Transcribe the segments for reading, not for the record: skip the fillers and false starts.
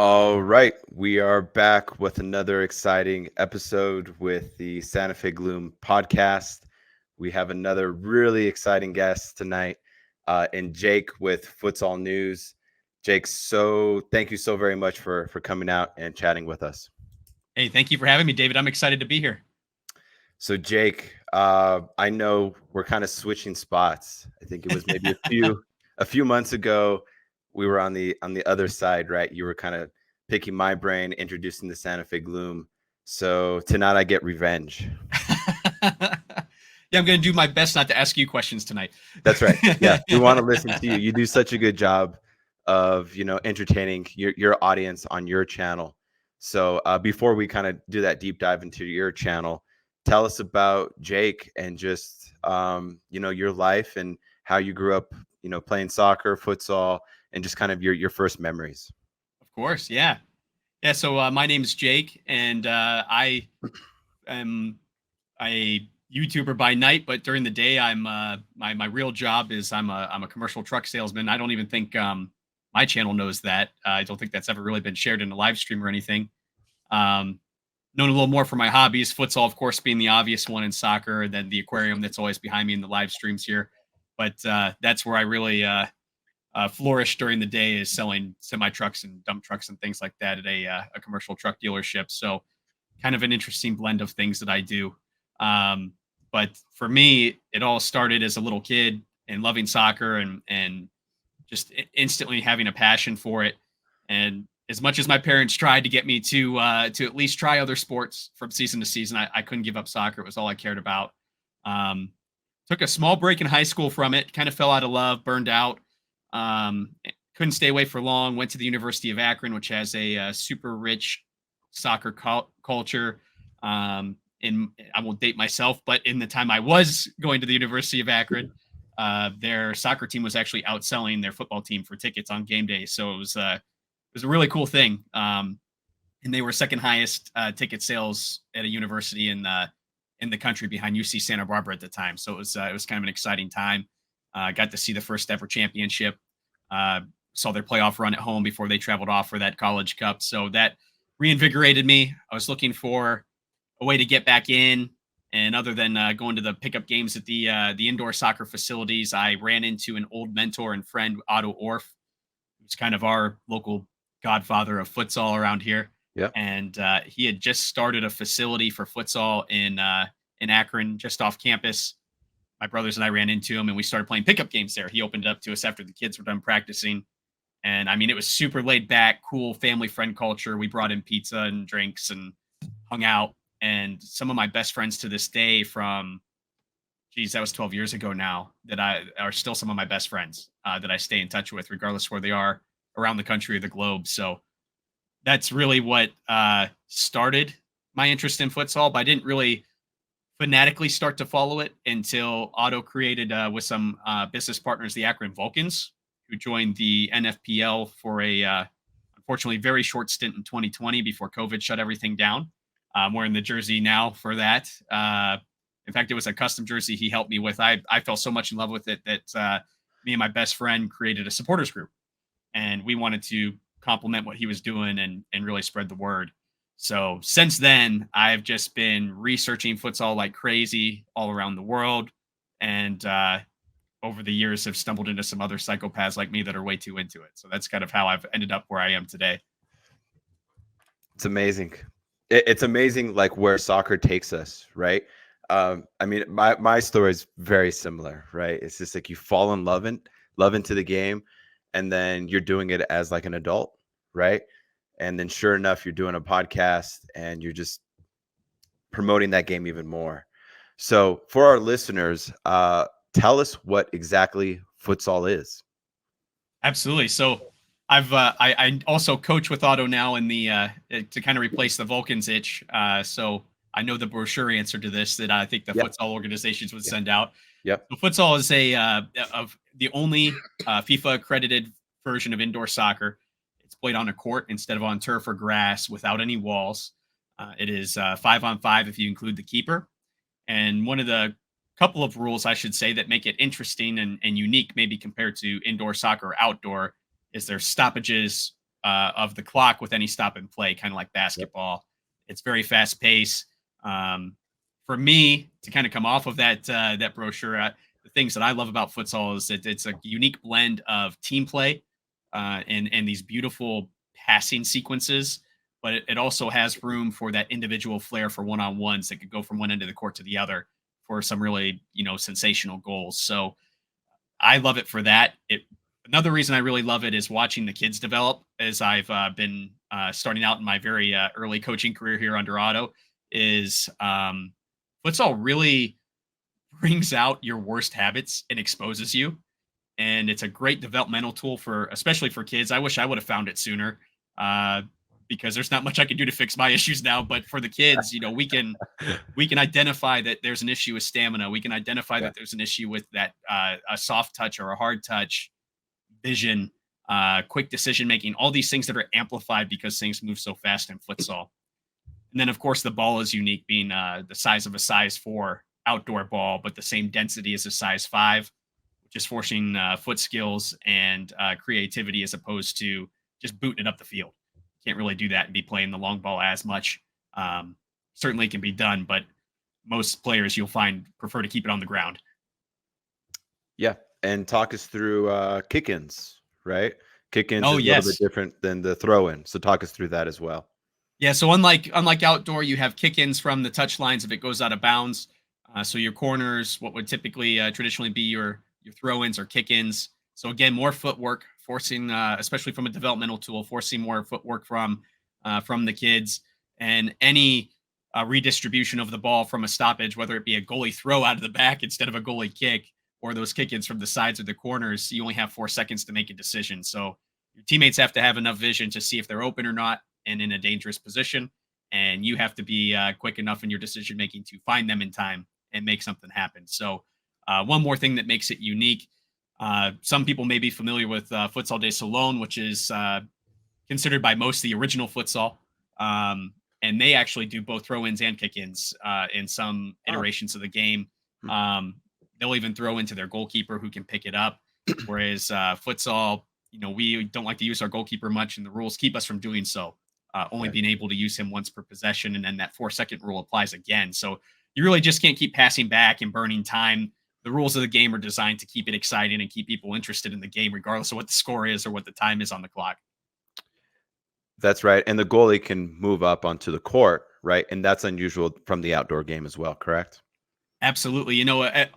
All right, we are back with another exciting episode with the Santa Fe Gloom Podcast. We have another really exciting guest tonight, and Jake with Futsal News. Jake, so thank you so very much for coming out and chatting with us. Hey, thank you for having me, David. I'm excited to be here. So Jake, I know we're kind of switching spots. I think it was maybe a few months ago. We were on the other side, right? You were kind of picking my brain, introducing the Santa Fe Gloom. So tonight I get revenge. Yeah, I'm going to do my best not to ask you questions tonight. That's right. Yeah, we want to listen to you. You do such a good job of entertaining your audience on your channel. So before we kind of do that deep dive into your channel, tell us about Jake and just your life and how you grew up, playing soccer, futsal, and just kind of your first memories. Of course, yeah. Yeah, so my name is Jake, and I am a YouTuber by night, but during the day, I'm my real job is I'm a commercial truck salesman. I don't even think my channel knows that. I don't think that's ever really been shared in a live stream or anything. Um, Known a little more for my hobbies, futsal, of course, being the obvious one, in soccer, and then the aquarium that's always behind me in the live streams here. But that's where I really flourish during the day, is selling semi trucks and dump trucks and things like that at a commercial truck dealership. So kind of an interesting blend of things that I do. Um, but for me, it all started as a little kid and loving soccer and just instantly having a passion for it. And as much as my parents tried to get me to at least try other sports from season to season, I couldn't give up soccer. It was all I cared about. Um, Took a small break in high school from it, kind of fell out of love, burned out. Couldn't stay away for long. Went to the University of Akron, which has a super rich soccer culture. And I won't date myself, but in the time I was going to the University of Akron, their soccer team was actually outselling their football team for tickets on game day. So it was a really cool thing. And they were second highest ticket sales at a university in the country, behind UC Santa Barbara at the time. So it was kind of an exciting time. Got to see the first ever championship. Saw their playoff run at home before they traveled off for that college cup. So that reinvigorated me. I was looking for a way to get back in. And other than going to the pickup games at the indoor soccer facilities, I ran into an old mentor and friend, Otto Orff, who's kind of our local godfather of futsal around here. Yep. And he had just started a facility for futsal in Akron, just off campus. My brothers and I ran into him, and we started playing pickup games there. He opened it up to us after the kids were done practicing. And I mean, it was super laid back, cool family friend culture. We brought in pizza and drinks and hung out. And some of my best friends to this day from, geez, that was 12 years ago now, that are still some of my best friends that I stay in touch with, regardless where they are around the country or the globe. So that's really what started my interest in futsal, but I didn't really fanatically start to follow it until Otto created, with some business partners, the Akron Vulcans, who joined the NFPL for a unfortunately very short stint in 2020 before COVID shut everything down. I'm wearing the jersey now for that. In fact, it was a custom jersey he helped me with. I fell so much in love with it that me and my best friend created a supporters group, and we wanted to complement what he was doing and really spread the word. So since then, I've just been researching futsal like crazy all around the world. And over the years have stumbled into some other psychopaths like me that are way too into it. So that's kind of how I've ended up where I am today. It's amazing. It's amazing, like where soccer takes us, right? I mean, my story is very similar, right? It's just like you fall in love into the game, and then you're doing it as like an adult, right? And then sure enough, you're doing a podcast and you're just promoting that game even more. So for our listeners, tell us what exactly futsal is. Absolutely. So I also coach with Otto now in the to kind of replace the Vulcans itch. So I know the brochure answer to this that I think the Yep. futsal organizations would Yep. send out. Yep. So futsal is of the only FIFA accredited version of indoor soccer. It's played on a court instead of on turf or grass without any walls. It is 5-on-5 if you include the keeper. And one of the couple of rules, I should say, that make it interesting and unique, maybe compared to indoor soccer or outdoor, is there's stoppages of the clock with any stop and play, kind of like basketball. Yep. It's very fast paced. For me to kind of come off of that brochure, the things that I love about futsal is that it's a unique blend of team play and these beautiful passing sequences, but it also has room for that individual flair for one-on-ones that could go from one end of the court to the other for some really, sensational goals. So I love it for that. Another reason I really love it is watching the kids develop as I've been starting out in my very early coaching career here under Otto is futsal really brings out your worst habits and exposes you. And it's a great developmental tool especially for kids. I wish I would have found it sooner because there's not much I can do to fix my issues now. But for the kids, we can identify that there's an issue with stamina. We can identify that there's an issue with that a soft touch or a hard touch, vision, quick decision making, all these things that are amplified because things move so fast in futsal. And then, of course, the ball is unique, being the size of a size 4 outdoor ball, but the same density as a size 5, which is forcing foot skills and creativity as opposed to just booting it up the field. Can't really do that and be playing the long ball as much. Certainly can be done, but most players you'll find prefer to keep it on the ground. Yeah. And talk us through kick-ins, right? Kick-ins is a little bit different than the throw-in. So talk us through that as well. Yeah, so unlike outdoor, you have kick-ins from the touch lines if it goes out of bounds. So your corners, what would typically traditionally be your throw-ins or kick-ins. So again, more footwork, forcing, especially from a developmental tool, forcing more footwork from the kids, and any redistribution of the ball from a stoppage, whether it be a goalie throw out of the back instead of a goalie kick, or those kick-ins from the sides or the corners. You only have 4 seconds to make a decision. So your teammates have to have enough vision to see if they're open or not and in a dangerous position. And you have to be quick enough in your decision-making to find them in time and make something happen. So one more thing that makes it unique. Some people may be familiar with Futsal de Salon, which is considered by most the original futsal. And they actually do both throw-ins and kick-ins in some iterations of the game. They'll even throw into their goalkeeper who can pick it up. Whereas futsal, we don't like to use our goalkeeper much, and the rules keep us from doing so. Only being able to use him once per possession, and then that 4-second rule applies again. So you really just can't keep passing back and burning time. The rules of the game are designed to keep it exciting and keep people interested in the game, regardless of what the score is or what the time is on the clock. That's right. And the goalie can move up onto the court, right? And that's unusual from the outdoor game as well, correct? Absolutely.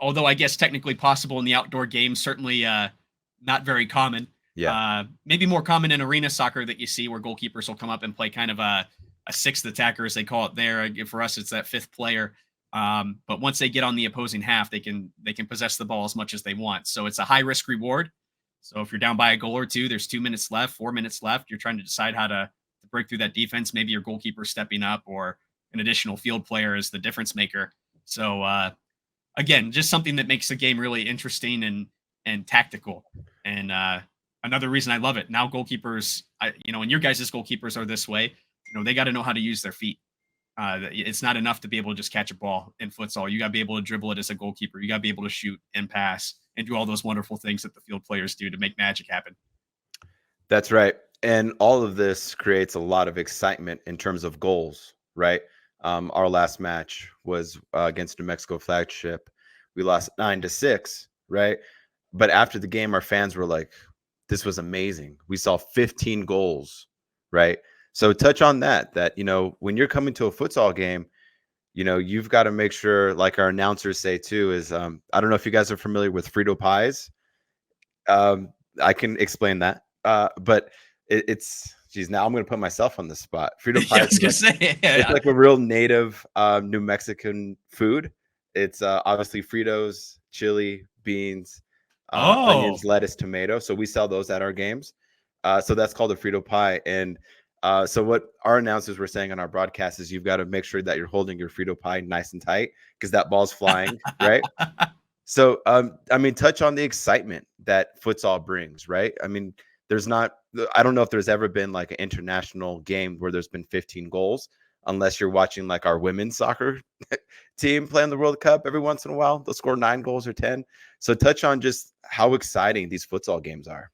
Although I guess technically possible in the outdoor game, certainly not very common. Yeah. Maybe more common in arena soccer that you see where goalkeepers will come up and play kind of a 6th attacker, as they call it there. For us, it's that 5th player. But once they get on the opposing half, they can possess the ball as much as they want. So it's a high risk reward. So if you're down by a goal or two, there's 2 minutes left, 4 minutes left. You're trying to decide how to break through that defense. Maybe your goalkeeper stepping up or an additional field player is the difference maker. So again, just something that makes the game really interesting and tactical. And another reason I love it. Now goalkeepers, and your guys' goalkeepers are this way. They got to know how to use their feet. It's not enough to be able to just catch a ball in futsal. You got to be able to dribble it as a goalkeeper. You got to be able to shoot and pass and do all those wonderful things that the field players do to make magic happen. That's right. And all of this creates a lot of excitement in terms of goals, right? Our last match was against New Mexico Flagship. We lost 9-6, right? But after the game, our fans were like, this was amazing. We saw 15 goals, right? So touch on that, when you're coming to a futsal game, you've got to make sure, like our announcers say too, is I don't know if you guys are familiar with Frito pies. I can explain that. But now I'm going to put myself on the spot. Frito pies it's like a real native New Mexican food. It's obviously Fritos, chili, beans, onions, lettuce, tomato. So we sell those at our games. So that's called a Frito pie. And so what our announcers were saying on our broadcast is you've got to make sure that you're holding your Frito pie nice and tight because that ball's flying, right? So, touch on the excitement that futsal brings, right? I don't know if there's ever been like an international game where there's been 15 goals, unless you're watching like our women's soccer team play in the World Cup every once in a while. They'll score 9 goals or 10. So touch on just how exciting these futsal games are.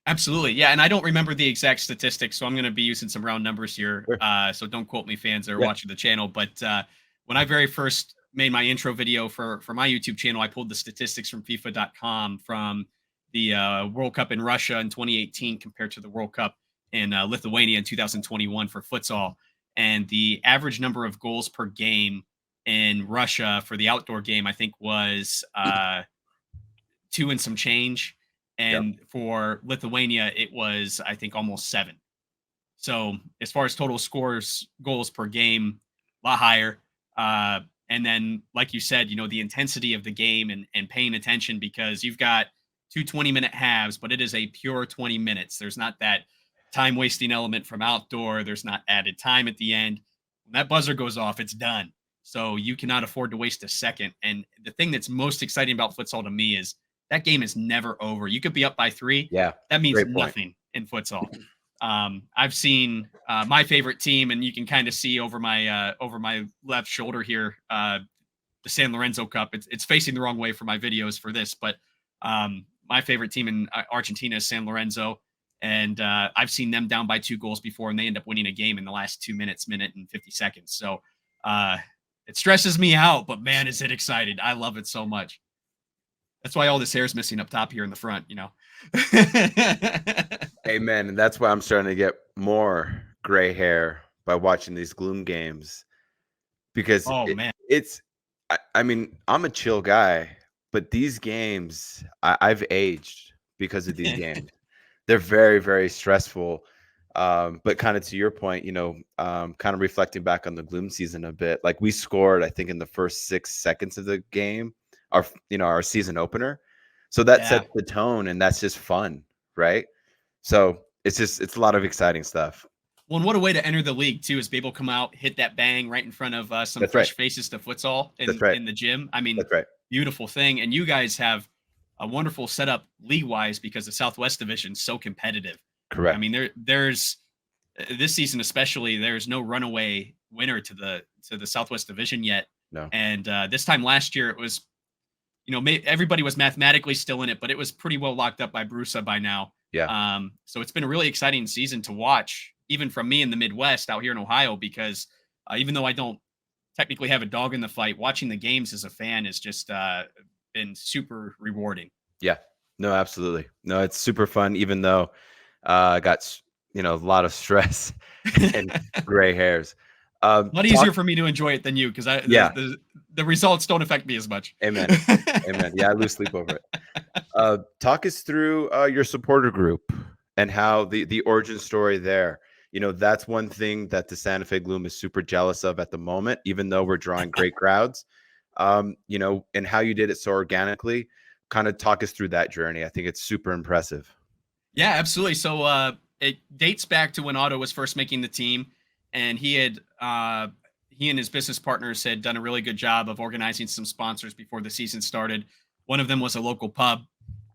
Absolutely. Yeah. And I don't remember the exact statistics, so I'm going to be using some round numbers here. Sure. So don't quote me, fans that are Yeah. watching the channel. But when I very first made my intro video for my YouTube channel, I pulled the statistics from FIFA.com from the World Cup in Russia in 2018 compared to the World Cup in Lithuania in 2021 for futsal. And the average number of goals per game in Russia for the outdoor game, I think, was 2 and some change. Yep. And for Lithuania, it was, I think, almost 7. So as far as total scores, goals per game, a lot higher. And then, like you said, the intensity of the game and paying attention, because you've got 2 20-minute halves, but it is a pure 20 minutes. There's not that time wasting element from outdoor. There's not added time at the end. When that buzzer goes off, it's done. So you cannot afford to waste a second. And the thing that's most exciting about futsal to me is that game is never over. You could be up by 3. Yeah. That means Great point. nothing in futsal. I've seen my favorite team, and you can kind of see over my left shoulder here, the San Lorenzo Cup. It's facing the wrong way for my videos for this, but my favorite team in Argentina is San Lorenzo, and I've seen them down by 2 goals before, and they end up winning a game in the last 2 minutes, minute and 50 seconds. So it stresses me out, but man, is it excited. I love it so much. That's why all this hair is missing up top here in the front, Amen. And that's why I'm starting to get more gray hair by watching these Gloom games, because man, I mean, I'm a chill guy, but these games, I've aged because of these games. They're very, very stressful. But kind of to your point, kind of reflecting back on the Gloom season a bit, like we scored, I think, in the first 6 seconds of the game, our season opener. So that sets the tone, and that's just fun, right? So it's a lot of exciting stuff. Well, and what a way to enter the league too, is be able to come out, hit that bang right in front of some That's fresh right. faces to futsal That's right. in the gym. I mean, That's right. beautiful thing. And you guys have a wonderful setup league-wise, because the Southwest Division is so competitive. Correct. I mean, there's this season especially, there's no runaway winner to the Southwest Division yet. No. And this time last year, it was, everybody was mathematically still in it, but it was pretty well locked up by Brusa by now. Yeah. So it's been a really exciting season to watch, even from me in the Midwest out here in Ohio, because even though I don't technically have a dog in the fight, watching the games as a fan has just been super rewarding. Yeah. No, absolutely. No, it's super fun, even though I got, a lot of stress and gray hairs. A lot easier for me to enjoy it than you, because the results don't affect me as much. Amen. Amen. Yeah, I lose sleep over it. Talk us through your supporter group and how the origin story there. That's one thing that the Santa Fe Gloom is super jealous of at the moment, even though we're drawing great crowds. And how you did it so organically. Kind of talk us through that journey. I think it's super impressive. Yeah, absolutely. So it dates back to when Otto was first making the team, and he and his business partners had done a really good job of organizing some sponsors before the season started. One of them was a local pub,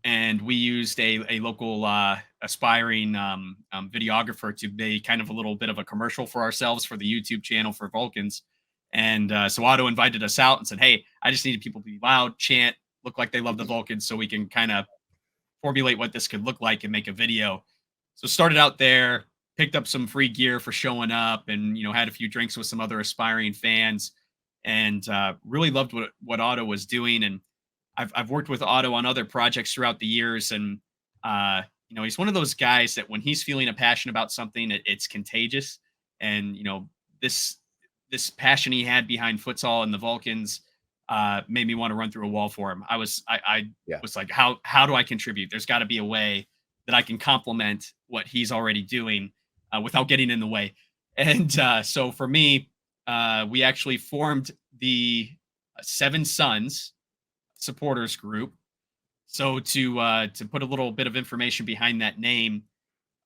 and we used a local aspiring videographer to be kind of a little bit of a commercial for ourselves for the YouTube channel for Vulcans. And so Otto invited us out and said, "Hey, I just needed people to be loud, chant, look like they love the Vulcans, so we can kind of formulate what this could look like and make a video." So started out there, picked up some free gear for showing up, and had a few drinks with some other aspiring fans, and really loved what Otto was doing. And I've worked with Otto on other projects throughout the years, and he's one of those guys that when he's feeling a passion about something, it's contagious. And this passion he had behind futsal and the Vulcans made me want to run through a wall for him. I was like, how do I contribute? There's got to be a way that I can complement what he's already doing without getting in the way. And so for me, we actually formed the Seven Sons Supporters Group. So to put a little bit of information behind that name,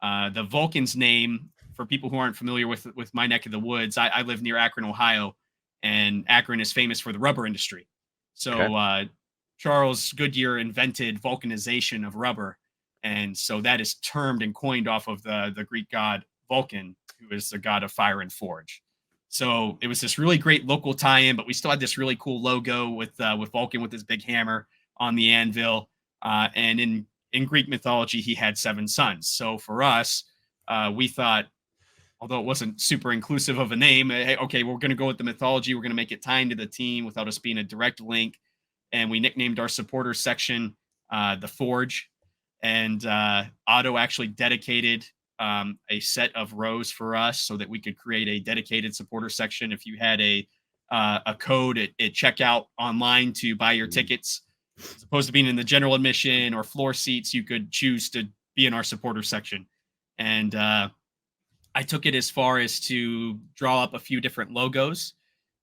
the Vulcans name, for people who aren't familiar with my neck of the woods, I live near Akron, Ohio, and Akron is famous for the rubber industry. So Charles Goodyear invented vulcanization of rubber. And so that is termed and coined off of the Greek god Vulcan, who is the god of fire and forge. So it was this really great local tie-in, but we still had this really cool logo with Vulcan with his big hammer on the anvil. And in in Greek mythology, he had 7 sons. So for us, we thought, although it wasn't super inclusive of a name, hey, okay, we're going to go with the mythology. We're going to make it tie into the team without us being a direct link. And we nicknamed our supporters section the Forge. And Otto actually dedicated a set of rows for us so that we could create a dedicated supporter section. If you had a code at checkout online to buy your tickets, as opposed to being in the general admission or floor seats, you could choose to be in our supporter section. And I took it as far as to draw up a few different logos.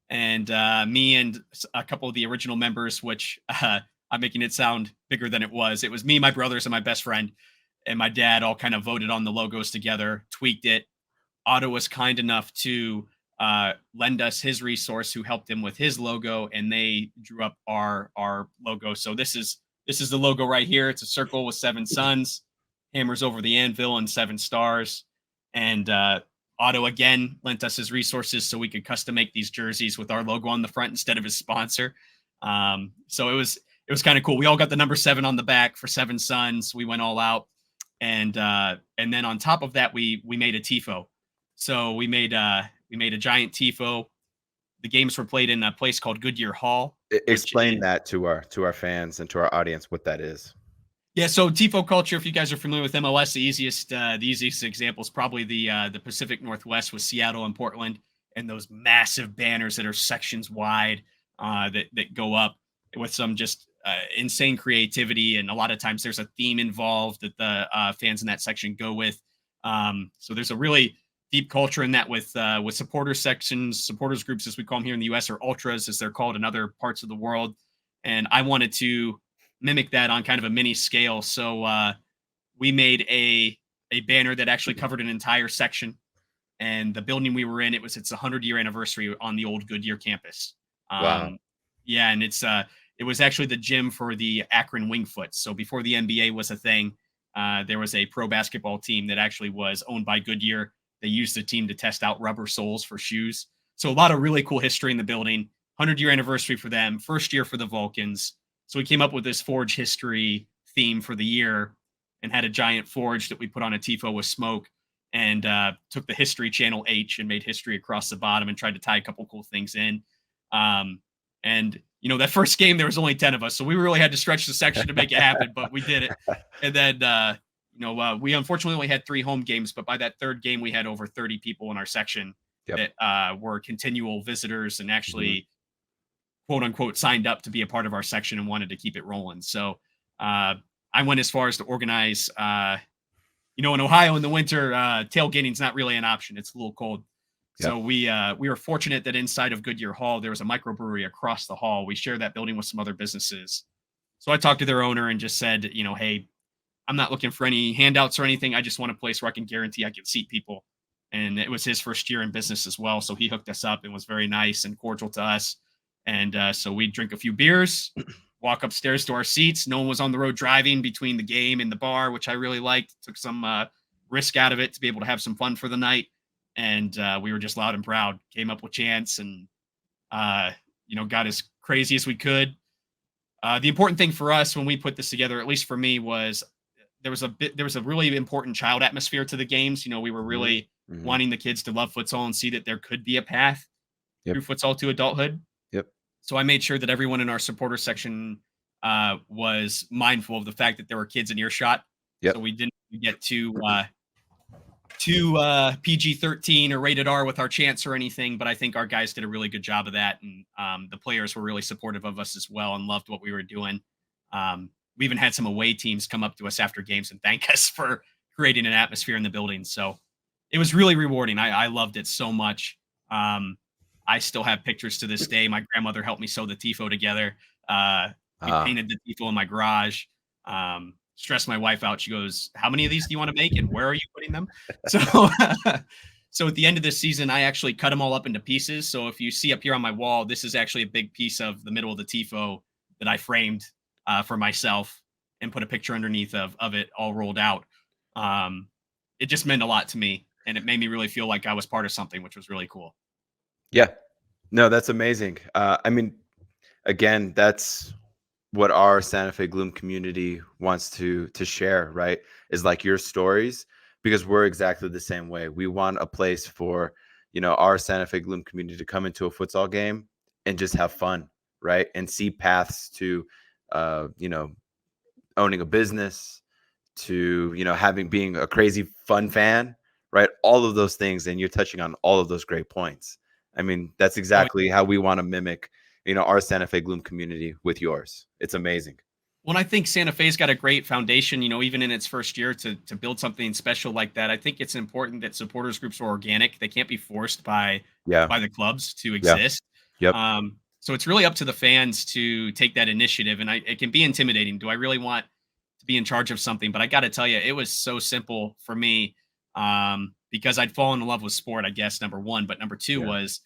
And me and a couple of the original members, which I'm making it sound bigger than it was. It was me, my brothers, and my best friend, and my dad all kind of voted on the logos together, tweaked it. Otto was kind enough to lend us his resource who helped him with his logo, and they drew up our logo. So this is the logo right here. It's a circle with 7 suns, hammers over the anvil, and 7 stars. And Otto again lent us his resources so we could custom make these jerseys with our logo on the front instead of his sponsor. So it was kind of cool. We all got the number 7 on the back for 7 suns. We went all out, and then on top of that, we made a tifo. So we made a giant tifo. The games were played in a place called Goodyear Hall. Explain that to our fans and to our audience what that is. Yeah, so tifo culture, if you guys are familiar with MLS, the easiest example is probably the Pacific Northwest with Seattle and Portland, and those massive banners that are sections wide that go up with some just insane creativity, and a lot of times there's a theme involved that the fans in that section go with. So there's a really deep culture in that with supporter sections, supporters groups, as we call them here in the U.S., or ultras, as they're called in other parts of the world. And I wanted to mimic that on kind of a mini scale. So we made a banner that actually covered an entire section, and the building we were in, its 100-year anniversary on the old Goodyear campus. Wow. Yeah, and it was actually the gym for the Akron Wingfoot. So before the NBA was a thing, there was a pro basketball team that actually was owned by Goodyear. They used the team to test out rubber soles for shoes. So a lot of really cool history in the building. 100-year anniversary for them, first year for the Vulcans. So we came up with this Forge history theme for the year and had a giant Forge that we put on a tifo with smoke, and took the History Channel H and made history across the bottom and tried to tie a couple cool things in. And, that first game, there was only 10 of us, so we really had to stretch the section to make it happen, but we did it. And then, we unfortunately only had 3 home games, but by that 3rd game, we had over 30 people in our section that were continual visitors and actually, quote unquote, signed up to be a part of our section and wanted to keep it rolling. So I went as far as to organize, in Ohio in the winter, tailgating is not really an option. It's a little cold. Yep. So we were fortunate that inside of Goodyear Hall, there was a microbrewery across the hall. We shared that building with some other businesses. So I talked to their owner and just said, hey, I'm not looking for any handouts or anything. I just want a place where I can guarantee I can seat people. And it was his first year in business as well. So he hooked us up and was very nice and cordial to us. And so we'd drink a few beers, walk upstairs to our seats. No one was on the road driving between the game and the bar, which I really liked. Took some risk out of it to be able to have some fun for the night. And we were just loud and proud. Came up with chants and, got as crazy as we could. The important thing for us when we put this together, at least for me, was there was a really important child atmosphere to the games. We were really wanting the kids to love futsal and see that there could be a path through futsal to adulthood. Yep. So I made sure that everyone in our supporter section was mindful of the fact that there were kids in earshot. Yep. So we didn't get too PG-13 or rated R with our chants or anything, but I think our guys did a really good job of that. And the players were really supportive of us as well and loved what we were doing. We even had some away teams come up to us after games and thank us for creating an atmosphere in the building. So it was really rewarding. I loved it so much. I still have pictures to this day. My grandmother helped me sew the tifo together. We painted the tifo in my garage. Stressed my wife out. She goes, "How many of these do you want to make, and where are you putting them?" So at the end of this season, I actually cut them all up into pieces. So if you see up here on my wall, this is actually a big piece of the middle of the tifo that I framed for myself and put a picture underneath of it all rolled out. It just meant a lot to me, and it made me really feel like I was part of something, which was really cool. Yeah, no, that's amazing. Again, that's what our Santa Fe Gloom community wants to share, right, is like your stories, because we're exactly the same way. We want a place for, our Santa Fe Gloom community to come into a futsal game and just have fun, right, and see paths to, owning a business, to having being a crazy fun fan, right? All of those things, and you're touching on all of those great points. I mean, that's Oh, exactly how we want to mimic, our Santa Fe Gloom community with yours. It's amazing. well, I think Santa Fe's got a great foundation, even in its first year to build something special like that. I think it's important that supporters groups are organic. They can't be forced Yeah. by the clubs to Yeah. exist. Yep. So it's really up to the fans to take that initiative, and it can be intimidating. Do I really want to be in charge of something? But I got to tell you, it was so simple for me, because I'd fallen in love with sport, I guess, number one. But number two Yeah. was,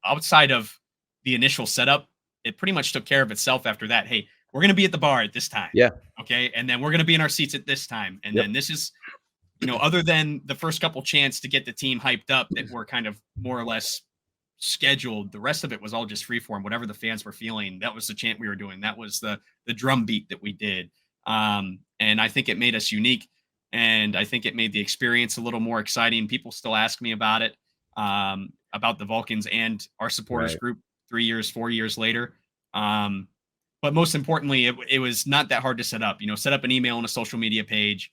outside of the initial setup, it pretty much took care of itself after that. Hey, we're going to be at the bar at this time. Yeah. Okay. And then we're going to be in our seats at this time. And Yep. then this is, other than the first couple chants to get the team hyped up that were kind of more or less scheduled, the rest of it was all just free form. Whatever the fans were feeling, that was the chant we were doing. That was the drum beat that we did. And I think it made us unique. And I think it made the experience a little more exciting. People still ask me about it, about the Vulcans and our supporters Right. group 3 years, 4 years later. But most importantly, it was not that hard to set up. Set up an email and a social media page.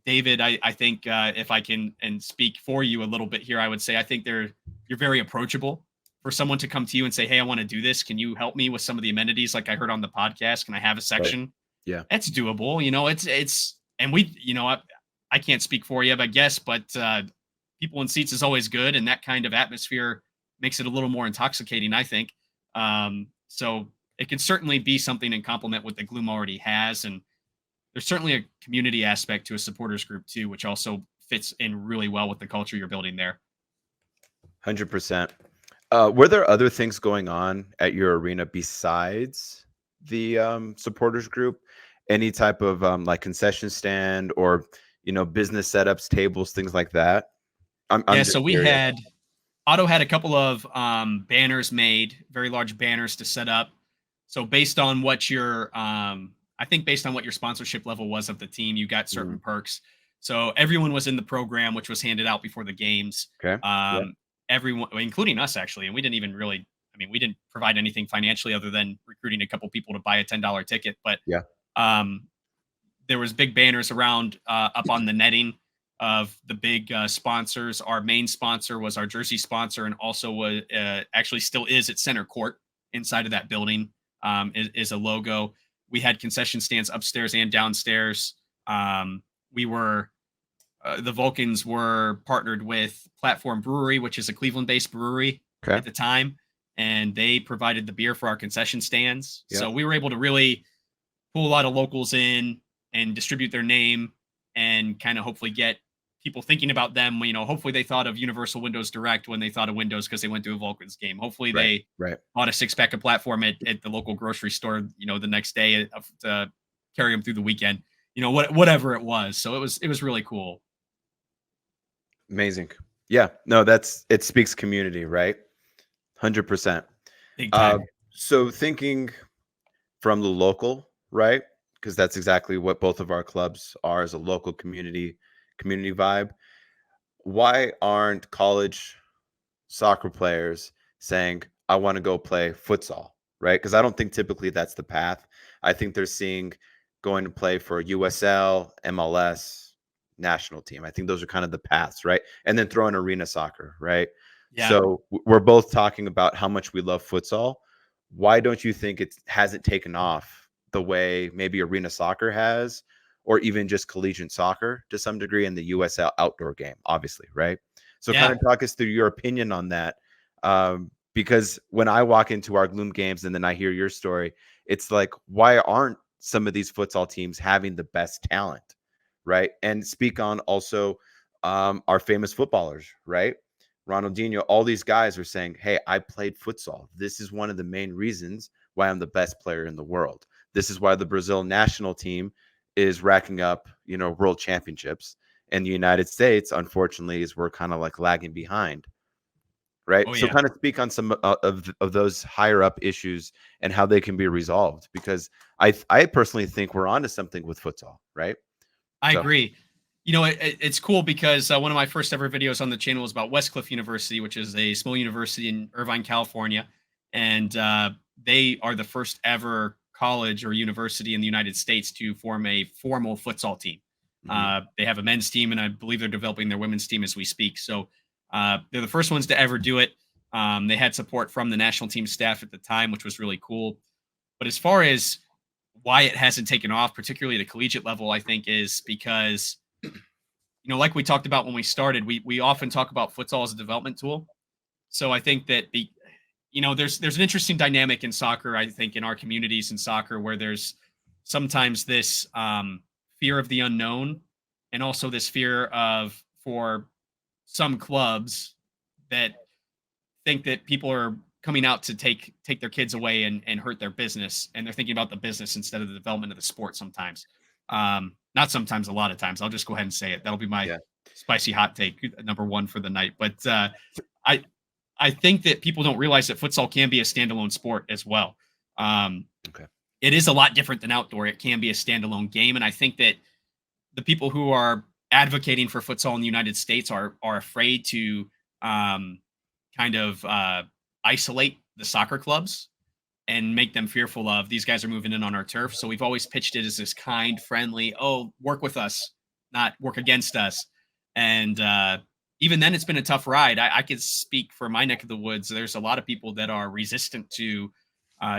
David, I think if I can and speak for you a little bit here, I would say I think you're very approachable for someone to come to you and say, "Hey, I want to do this. Can you help me with some of the amenities like I heard on the podcast? Can I have a section?" Right. Yeah. That's doable. It's and we, I can't speak for you, I guess, but people in seats is always good, and that kind of atmosphere makes it a little more intoxicating, I think. So it can certainly be something in complement what the Gloom already has, and there's certainly a community aspect to a supporters group too, which also fits in really well with the culture you're building there. 100%. Were there other things going on at your arena besides the supporters group? Any type of like concession stand or business setups, tables, things like that? I'm Yeah, just so we curious. had Otto had a couple of banners made, very large banners to set up. So based on what your I think based on what your sponsorship level was of the team, you got certain perks. So everyone was in the program, which was handed out before the games. Okay. Yeah. Everyone, including us, actually, and we didn't even really. I mean, we didn't provide anything financially other than recruiting a couple people to buy a $10 ticket. But Yeah. there was big banners around up on the netting of the big sponsors. Our main sponsor was our jersey sponsor, and also was actually still is at center court inside of that building. Is a logo. We had concession stands upstairs and downstairs. We were the Vulcans were partnered with Platform Brewery, which is a Cleveland-based brewery Okay. at the time, and they provided the beer for our concession stands. Yeah. So we were able to really pull a lot of locals in and distribute their name and kind of hopefully get people thinking about them. Hopefully they thought of Universal Windows Direct when they thought of Windows because they went to a Vulcans game. Hopefully they Right. bought a 6-pack of Platform at the local grocery store, the next day to carry them through the weekend. Whatever it was. So it was really cool. Amazing. Yeah. No, it speaks community, right? 100%. Big time. So thinking from the local, right? Because that's exactly what both of our clubs are, as a local community vibe. Why aren't college soccer players saying, I want to go play futsal, right? Because I don't think typically that's the path. I think they're seeing going to play for USL, MLS, national team. I think those are kind of the paths, right? And then throw in arena soccer, right? Yeah. So we're both talking about how much we love futsal. Why don't you think it hasn't taken off the way maybe arena soccer has, or even just collegiate soccer to some degree in the USL outdoor game, obviously, right? So kind of talk us through your opinion on that. Because when I walk into our Gloom games and then I hear your story, it's like, why aren't some of these futsal teams having the best talent, right? And speak on also our famous footballers, right? Ronaldinho, all these guys are saying, hey, I played futsal. This is one of the main reasons why I'm the best player in the world. This is why the Brazil national team is racking up, world championships. And the United States, unfortunately, we're kind of like lagging behind. right? Oh So yeah. kind of speak on some of those higher up issues and how they can be resolved, because I personally think we're onto something with futsal, right? I So agree. It's cool because one of my first ever videos on the channel was about Westcliff University, which is a small university in Irvine, California, and they are the first ever college or university in the United States to form a formal futsal team. mhm, They have a men's team, and I believe they're developing their women's team as we speak. So they're the first ones to ever do it. They had support from the national team staff at the time, which was really cool. But as far as why it hasn't taken off, particularly at a collegiate level, I think is because, like we talked about when we started, we often talk about futsal as a development tool. So I think that there's an interesting dynamic in soccer. I think in our communities in soccer where there's sometimes this fear of the unknown, and also this fear of for some clubs that think that people are coming out to take their kids away and hurt their business, and they're thinking about the business instead of the development of the sport sometimes. Not sometimes, a lot of times. I'll just go ahead and say it. That'll be my yeah, spicy hot take, number one for the night. But I I think that people don't realize that futsal can be a standalone sport as well. Um, okay, it is a lot different than outdoor. It can be a standalone game, and I think that the people who are advocating for futsal in the United States are afraid to um, kind of isolate the soccer clubs and make them fearful of these guys are moving in on our turf. So we've always pitched it as this kind, friendly, oh, work with us, not work against us. And even then, it's been a tough ride. I could speak for my neck of the woods. There's a lot of people that are resistant to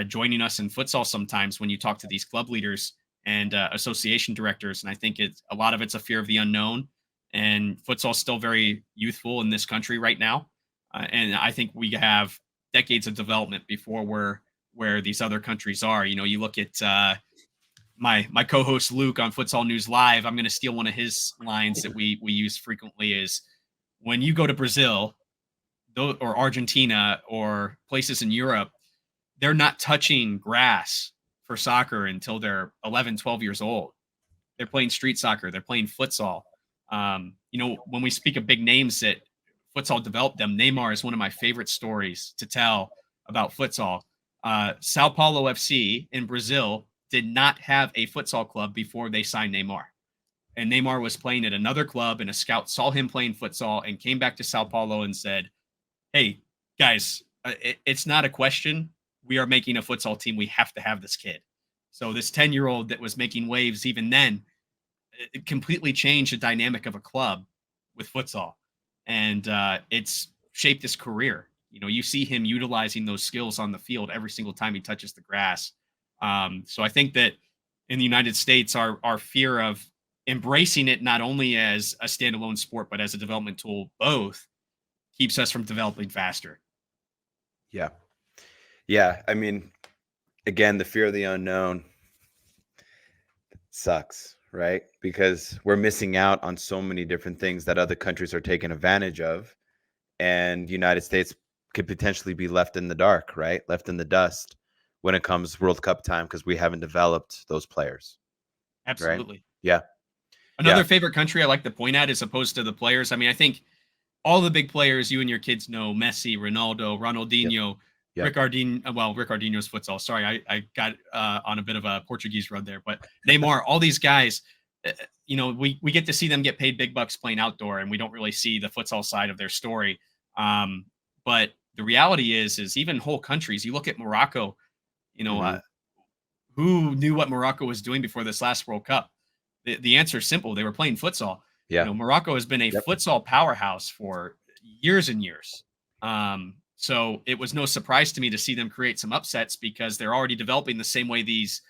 joining us in futsal sometimes when you talk to these club leaders and association directors. And I think a lot of it's a fear of the unknown. And futsal's still very youthful in this country right now. And I think we have decades of development before we're where these other countries are. You look at my co-host Luke on Futsal News Live. I'm going to steal one of his lines that we use frequently. Is when you go to Brazil or Argentina or places in Europe, they're not touching grass for soccer until they're 11, 12 years old. They're playing street soccer. They're playing futsal. When we speak of big names that futsal developed them, Neymar is one of my favorite stories to tell about futsal. Sao Paulo FC in Brazil did not have a futsal club before they signed Neymar. And Neymar was playing at another club, and a scout saw him playing futsal and came back to Sao Paulo and said, "Hey, guys, it's not a question. We are making a futsal team. We have to have this kid." So this 10-year-old that was making waves even then, it completely changed the dynamic of a club with futsal. And it's shaped his career. You see him utilizing those skills on the field every single time he touches the grass. So I think that in the United States, our fear of embracing it not only as a standalone sport, but as a development tool, both keeps us from developing faster. yeah, yeah. I mean, again, the fear of the unknown sucks, right? Because we're missing out on so many different things that other countries are taking advantage of, and United States could potentially be left in the dark, right? Left in the dust when it comes World Cup time because we haven't developed those players, right? Absolutely. Yeah, yeah, Another favorite country I like to point at as opposed to the players. I mean, I think all the big players you and your kids know: Messi, Ronaldo, yep, Ronaldinho, yep. Ricardinho. Well, Ricardinho's futsal. Sorry, I got on a bit of a Portuguese road there, but Neymar. All these guys, we get to see them get paid big bucks playing outdoor, and we don't really see the futsal side of their story. But the reality is even whole countries. You look at Morocco. You know, Hmm. who knew what Morocco was doing before this last World Cup? The answer is simple. They were playing futsal. Yeah, Morocco has been a yep. futsal powerhouse for years and years. So it was no surprise to me to see them create some upsets because they're already developing the same way these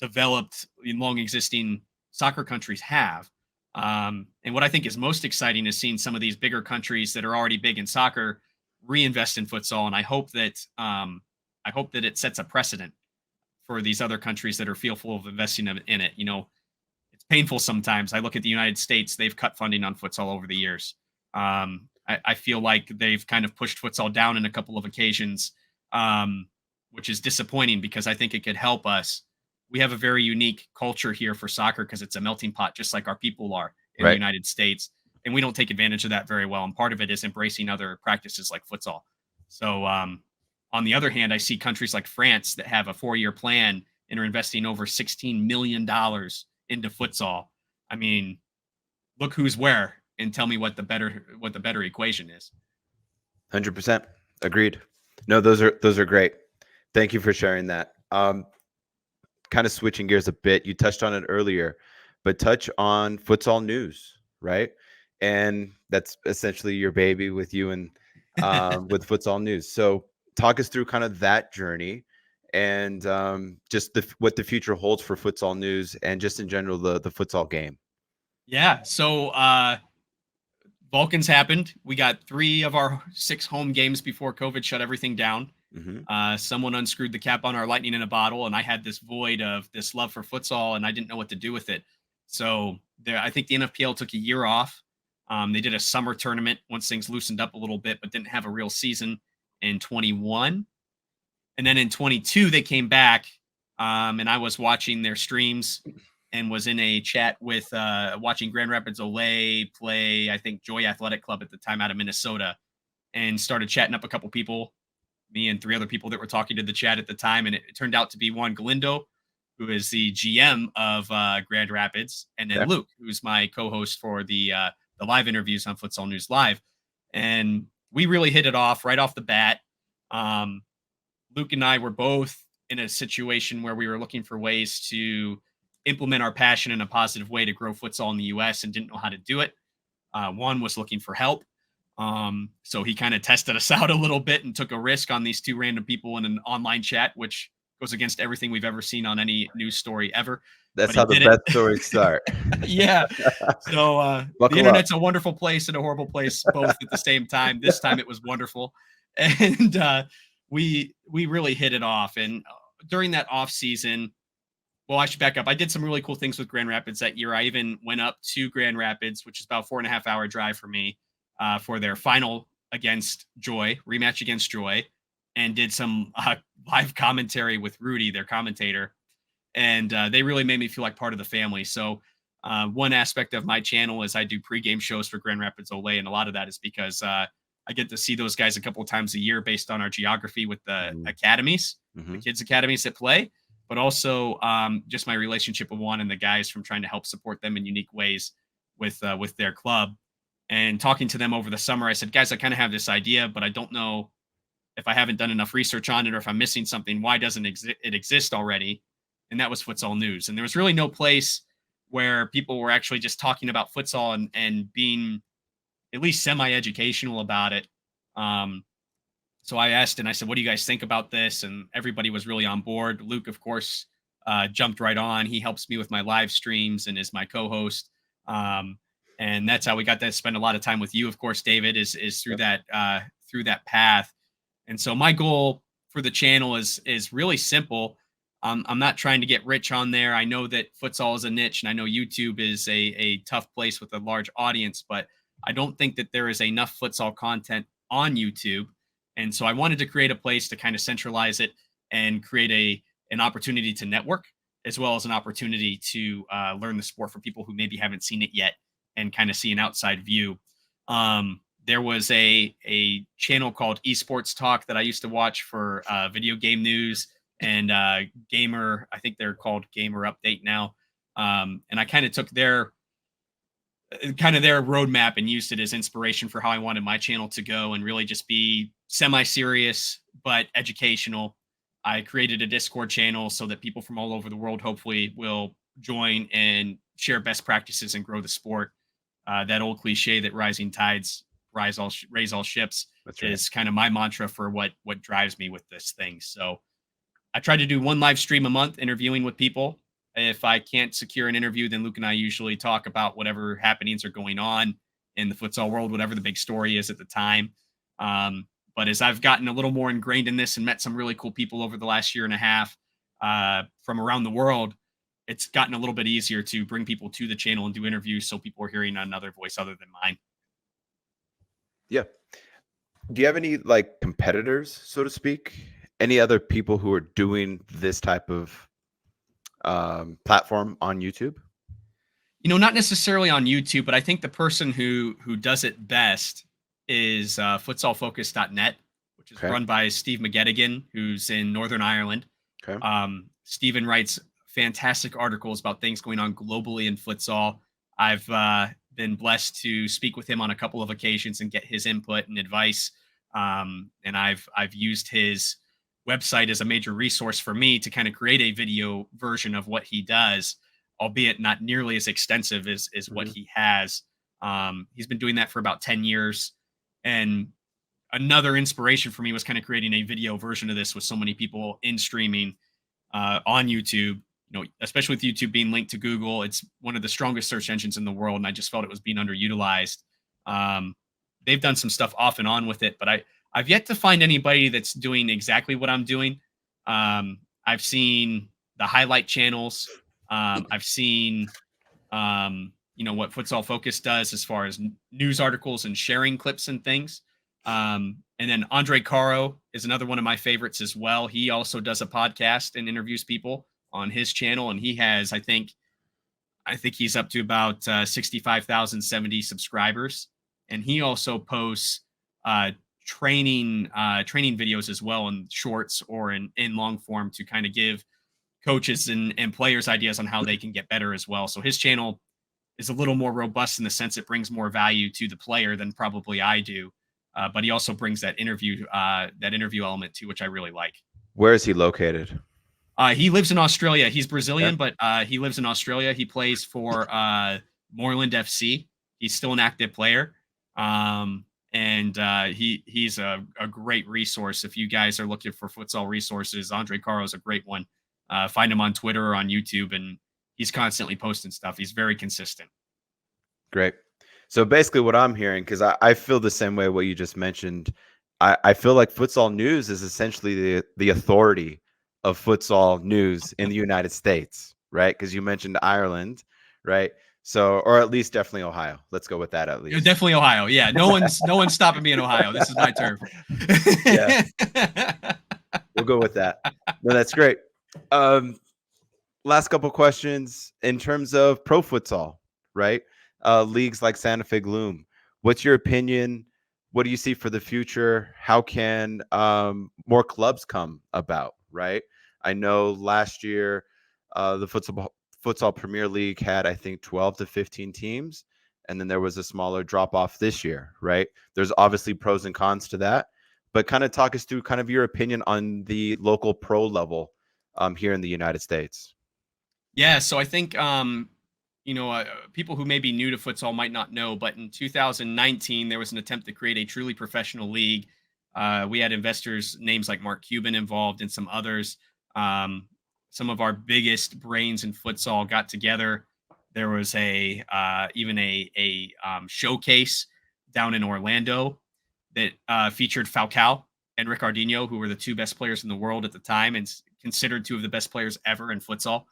developed in long existing soccer countries have. And what I think is most exciting is seeing some of these bigger countries that are already big in soccer reinvest in futsal. And I hope that it sets a precedent for these other countries that are fearful of investing in it. It's painful sometimes. I look at the United States; they've cut funding on futsal over the years. I feel like they've kind of pushed futsal down in a couple of occasions, which is disappointing because I think it could help us. We have a very unique culture here for soccer because it's a melting pot, just like our people are in the Right. United States. and we don't take advantage of that very well. And part of it is embracing other practices like futsal. So on the other hand, I see countries like France that have a 4-year plan and are investing over $16 million into futsal. I mean, look who's where, and tell me what the better equation is. 100% agreed. No, those are great. Thank you for sharing that. Kind of switching gears a bit. You touched on it earlier, but touch on futsal news, right? And that's essentially your baby with you and with futsal news. So talk us through kind of that journey and just what the future holds for futsal news and just in general the futsal game. Yeah. So Vulcans happened. We got 3 of our 6 home games before COVID shut everything down. Someone unscrewed the cap on our lightning in a bottle, and I had this void of this love for futsal, and I didn't know what to do with it. So I think the NFPL took a year off. They did a summer tournament once things loosened up a little bit, but didn't have a real season in 21. And then in 22, they came back, and I was watching their streams and was in a chat with watching Grand Rapids Olay play, I think, Joy Athletic Club at the time out of Minnesota, and started chatting up a couple people, me and 3 other people that were talking to the chat at the time. And it turned out to be Juan Galindo, who is the GM of Grand Rapids, and then Luke, who's my co-host for the live interviews on Futsal News Live. And we really hit it off right off the bat. Luke and I were both in a situation where we were looking for ways to implement our passion in a positive way to grow futsal in the US and didn't know how to do it. One was looking for help. So he kind of tested us out a little bit and took a risk on these 2 random people in an online chat, which goes against everything we've ever seen on any news story ever. That's how the best stories start. Yeah. So the internet's a wonderful place and a horrible place both at the same time. This time it was wonderful. And we really hit it off. And during that off season, well, I should back up. I did some really cool things with Grand Rapids that year. I even went up to Grand Rapids, which is about 4.5 hour drive for me, for their final against Joy, rematch against Joy, and did some live commentary with Rudy, their commentator. And they really made me feel like part of the family. So one aspect of my channel is I do pregame shows for Grand Rapids Olay. And a lot of that is because I get to see those guys a couple of times a year based on our geography with the academies, the kids' academies that play. But also just my relationship with Juan and the guys from trying to help support them in unique ways with their club. And talking to them over the summer, I said, guys, I kind of have this idea, but I don't know if I haven't done enough research on it or if I'm missing something. Why doesn't it exist already? And that was Futsal News. And there was really no place where people were actually just talking about futsal and being at least semi-educational about it. So I asked and I said, what do you guys think about this? And everybody was really on board. Luke, of course, jumped right on. He helps me with my live streams and is my co-host. And that's how we got to spend a lot of time with you, of course, David, is through that path. And so my goal for the channel is really simple. I'm not trying to get rich on there. I know that futsal is a niche, and I know YouTube is a tough place with a large audience, but I don't think that there is enough futsal content on YouTube. And so I wanted to create a place to kind of centralize it and create an opportunity to network, as well as an opportunity to learn the sport for people who maybe haven't seen it yet and kind of see an outside view. There was a channel called Esports Talk that I used to watch for video game news and Gamer. I think they're called Gamer Update now. And I kind of took their roadmap and used it as inspiration for how I wanted my channel to go and really just be semi-serious but educational. I created a Discord channel so that people from all over the world hopefully will join and share best practices and grow the sport. That old cliche that rising tides raise all ships. That's right. Is kind of my mantra for what drives me with this thing. So I try to do one live stream a month interviewing with people. If I can't secure an interview, then Luke and I usually talk about whatever happenings are going on in the futsal world, whatever the big story is at the time. But as I've gotten a little more ingrained in this and met some really cool people over the last year and a half from around the world, it's gotten a little bit easier to bring people to the channel and do interviews so people are hearing another voice other than mine. Yeah. Do you have any like competitors, so to speak? Any other people who are doing this type of platform on YouTube? Not necessarily on YouTube, but I think the person who does it best is futsalfocus.net, which is Okay. run by Steve McGettigan, who's in Northern Ireland. Okay. Stephen writes fantastic articles about things going on globally in futsal. I've been blessed to speak with him on a couple of occasions and get his input and advice. And I've used his website as a major resource for me to kind of create a video version of what he does, albeit not nearly as extensive as what Mhm. he has. He's been doing that for about 10 years. And another inspiration for me was kind of creating a video version of this with so many people in streaming on YouTube. Especially with YouTube being linked to Google, it's one of the strongest search engines in the world, and I just felt it was being underutilized. Um, they've done some stuff off and on with it, but I've yet to find anybody that's doing exactly what I'm doing. I've seen the highlight channels. I've seen what Futsal Focus does as far as news articles and sharing clips and things. And then Andre Caro is another one of my favorites as well. He also does a podcast and interviews people on his channel, and he has, I think he's up to about 65,070 subscribers, and he also posts training videos as well in shorts or in long form to kind of give coaches and players ideas on how they can get better as well. So his channel is a little more robust in the sense it brings more value to the player than probably I do. But he also brings that interview element too, which I really like. Where is he located? He lives in Australia. He's Brazilian, Okay. but he lives in Australia. He plays for Moreland FC. He's still an active player. And he's a great resource. If you guys are looking for futsal resources, Andre Caro is a great one. Find him on Twitter or on YouTube, and he's constantly posting stuff. He's very consistent. Great. So basically what I'm hearing, because I feel the same way what you just mentioned, I feel like Futsal News is essentially the authority of futsal news in the United States, right? Because you mentioned Ireland, right? So, or at least definitely Ohio. Let's go with that at least. Definitely Ohio. Yeah, no one's stopping me in Ohio. This is my turf. Yeah, we'll go with that. No, that's great. Last couple questions in terms of pro futsal, right? Leagues like Santa Fe Gloom. What's your opinion? What do you see for the future? How can more clubs come about, right? I know last year the Futsal Premier League had, I think, 12 to 15 teams, and then there was a smaller drop off this year, right? There's obviously pros and cons to that, but kind of talk us through kind of your opinion on the local pro level here in the United States. Yeah, so I think people who may be new to futsal might not know, but in 2019 there was an attempt to create a truly professional league. We had investors, names like Mark Cuban involved, and some others. Some of our biggest brains in futsal got together. There was even a showcase down in Orlando that featured Falcao and Ricardinho, who were the two best players in the world at the time and considered two of the best players ever in futsal.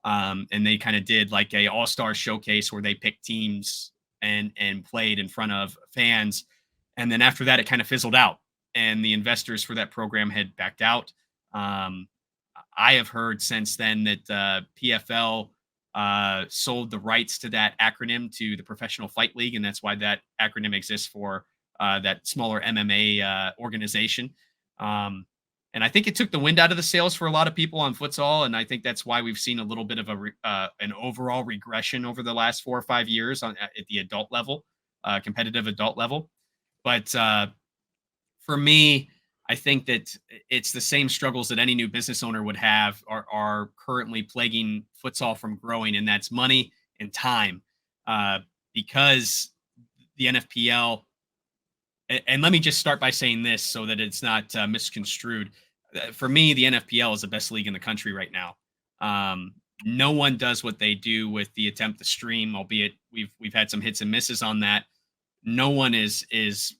And they kind of did like a all-star showcase where they picked teams and played in front of fans. And then after that, it kind of fizzled out, and the investors for that program had backed out. I have heard since then that PFL sold the rights to that acronym to the Professional Fight League, and that's why that acronym exists for that smaller MMA organization. And I think it took the wind out of the sails for a lot of people on futsal, and I think that's why we've seen a little bit of an overall regression over the last 4 or 5 years at the adult level, competitive adult level. But for me, I think that it's the same struggles that any new business owner would have are currently plaguing futsal from growing, and that's money and time, because the NFPL. And let me just start by saying this so that it's not misconstrued. For me, the NFPL is the best league in the country right now. No one does what they do with the attempt to stream, albeit we've had some hits and misses on that. No one is as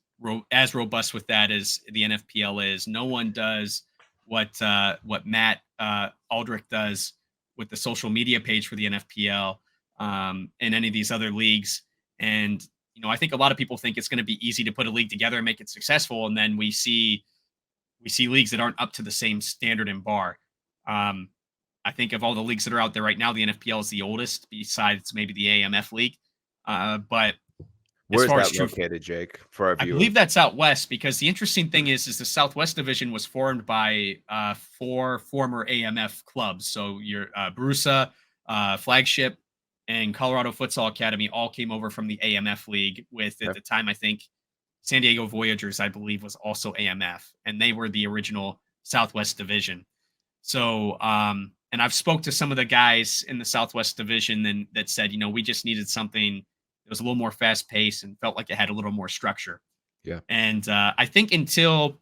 robust with that as the NFPL is. No one does what Matt Aldrich does with the social media page for the NFPL and any of these other leagues. And I think a lot of people think it's going to be easy to put a league together and make it successful, and then we see leagues that aren't up to the same standard and bar. I think of all the leagues that are out there right now, the NFPL is the oldest, besides maybe the AMF league. But as Where's far as that true, located, Jake, for our I viewers? believe that's out west, because the interesting thing is the Southwest Division was formed by 4 former AMF clubs. So your Brusa, Flagship, and Colorado Futsal Academy all came over from the AMF league. With at Okay. the time, I think San Diego Voyagers, I believe, was also AMF, and they were the original Southwest Division. So, and I've spoke to some of the guys in the Southwest Division and that said, we just needed something that was a little more fast paced and felt like it had a little more structure. Yeah. And I think until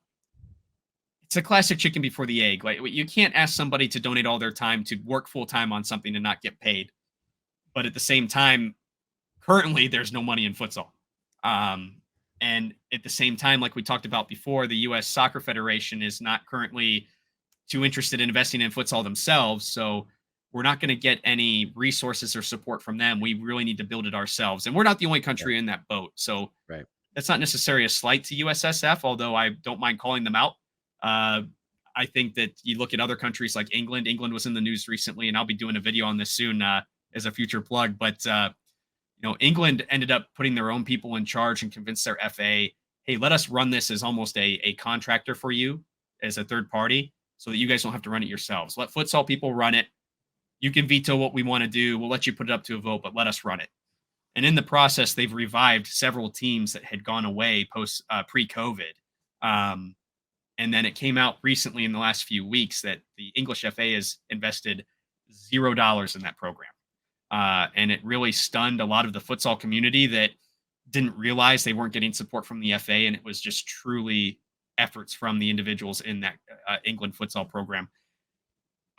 it's a classic chicken before the egg, like you can't ask somebody to donate all their time to work full time on something and not get paid. But at the same time, currently there's no money in futsal. Um, and at the same time, like we talked about before, the U.S. Soccer Federation is not currently too interested in investing in futsal themselves. So we're not going to get any resources or support from them. We really need to build it ourselves. And we're not the only Yeah. country in that boat. So Right. that's not necessarily a slight to USSF, although I don't mind calling them out. Uh, I think that you look at other countries like England. England was in the news recently, and I'll be doing a video on this soon as a future plug. But England ended up putting their own people in charge and convinced their FA, hey, let us run this as almost a contractor for you as a third party, so that you guys don't have to run it yourselves. Let futsal people run it. You can veto what we want to do. We'll let you put it up to a vote, but let us run it. And in the process, they've revived several teams that had gone away post pre-COVID. And then it came out recently in the last few weeks that the English FA has invested $0 in that program. And it really stunned a lot of the futsal community that didn't realize they weren't getting support from the FA. And it was just truly efforts from the individuals in that England futsal program.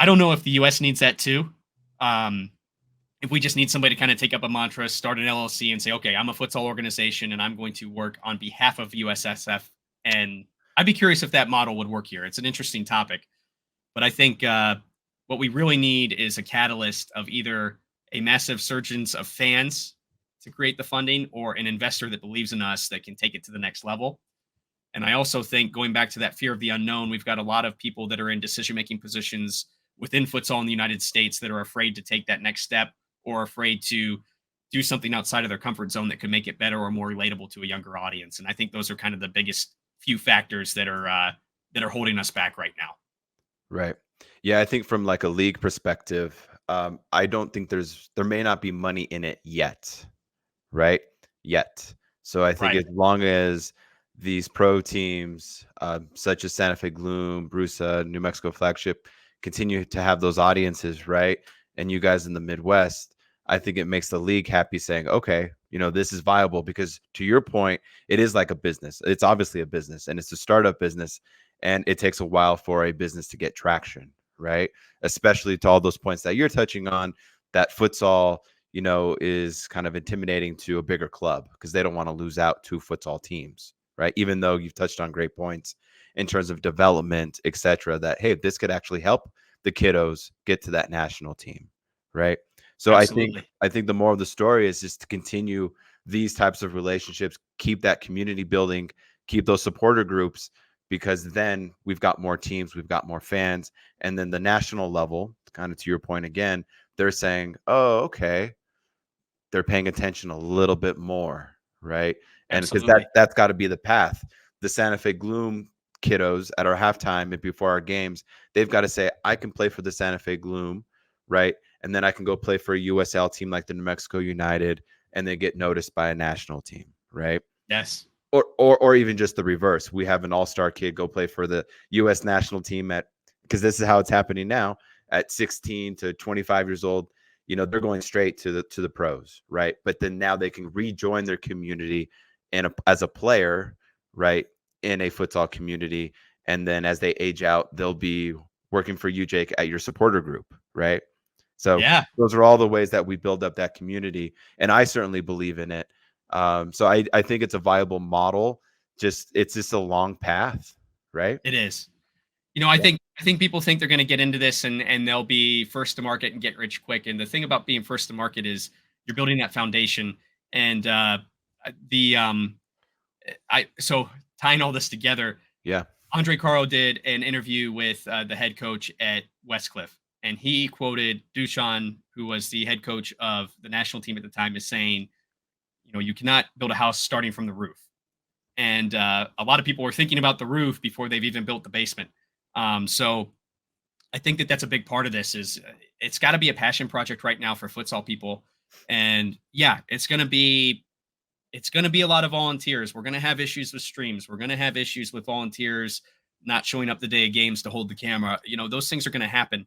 I don't know if the US needs that too. If we just need somebody to kind of take up a mantra, start an LLC and say, okay, I'm a futsal organization and I'm going to work on behalf of USSF. And I'd be curious if that model would work here. It's an interesting topic, but I think what we really need is a catalyst of either a massive surge of fans to create the funding, or an investor that believes in us that can take it to the next level. And I also think, going back to that fear of the unknown, we've got a lot of people that are in decision-making positions within futsal in the United States that are afraid to take that next step, or afraid to do something outside of their comfort zone that could make it better or more relatable to a younger audience. And I think those are kind of the biggest few factors that are holding us back right now. Right. Yeah, I think from like a league perspective, I don't think there may not be money in it yet, right? Yet. So I think Right. as long as these pro teams, such as Santa Fe Gloom, Brusa, New Mexico Flagship, continue to have those audiences, right? And you guys in the Midwest, I think it makes the league happy, saying, okay, this is viable, because to your point, it is like a business. It's obviously a business, and it's a startup business, and it takes a while for a business to get traction, right? Especially to all those points that you're touching on, that futsal, is kind of intimidating to a bigger club because they don't want to lose out to futsal teams, right? Even though you've touched on great points in terms of development, etc., that, hey, this could actually help the kiddos get to that national team, right? So Absolutely. I think the moral of the story is just to continue these types of relationships, keep that community building, keep those supporter groups, because then we've got more teams, we've got more fans, and then the national level, kind of to your point again, they're saying, oh, okay, they're paying attention a little bit more, right? And because Absolutely. that's got to be the path. The Santa Fe Gloom kiddos at our halftime and before our games, they've got to say, I can play for the Santa Fe Gloom, right? And then I can go play for a USL team like the New Mexico United, and they get noticed by a national team, right? Yes. Or even just the reverse. We have an all-star kid go play for the US national team because this is how it's happening now, at 16 to 25 years old. They're going straight to the pros, right? But then now they can rejoin their community as a player, right, in a futsal community. And then as they age out, they'll be working for you, Jake, at your supporter group, right? So Yeah. those are all the ways that we build up that community. And I certainly believe in it. So I think it's a viable model. It's just a long path, right? It is. I think people think they're going to get into this and they'll be first to market and get rich quick. And the thing about being first to market is you're building that foundation. And so tying all this together, Yeah. Andre Caro did an interview with the head coach at Westcliff, and he quoted Duchan, who was the head coach of the national team at the time, as saying, you cannot build a house starting from the roof. And a lot of people were thinking about the roof before they've even built the basement. So I think that that's a big part of this. Is it's got to be a passion project right now for futsal people. And yeah, it's going to be a lot of volunteers. We're going to have issues with streams. We're going to have issues with volunteers not showing up the day of games to hold the camera. Those things are going to happen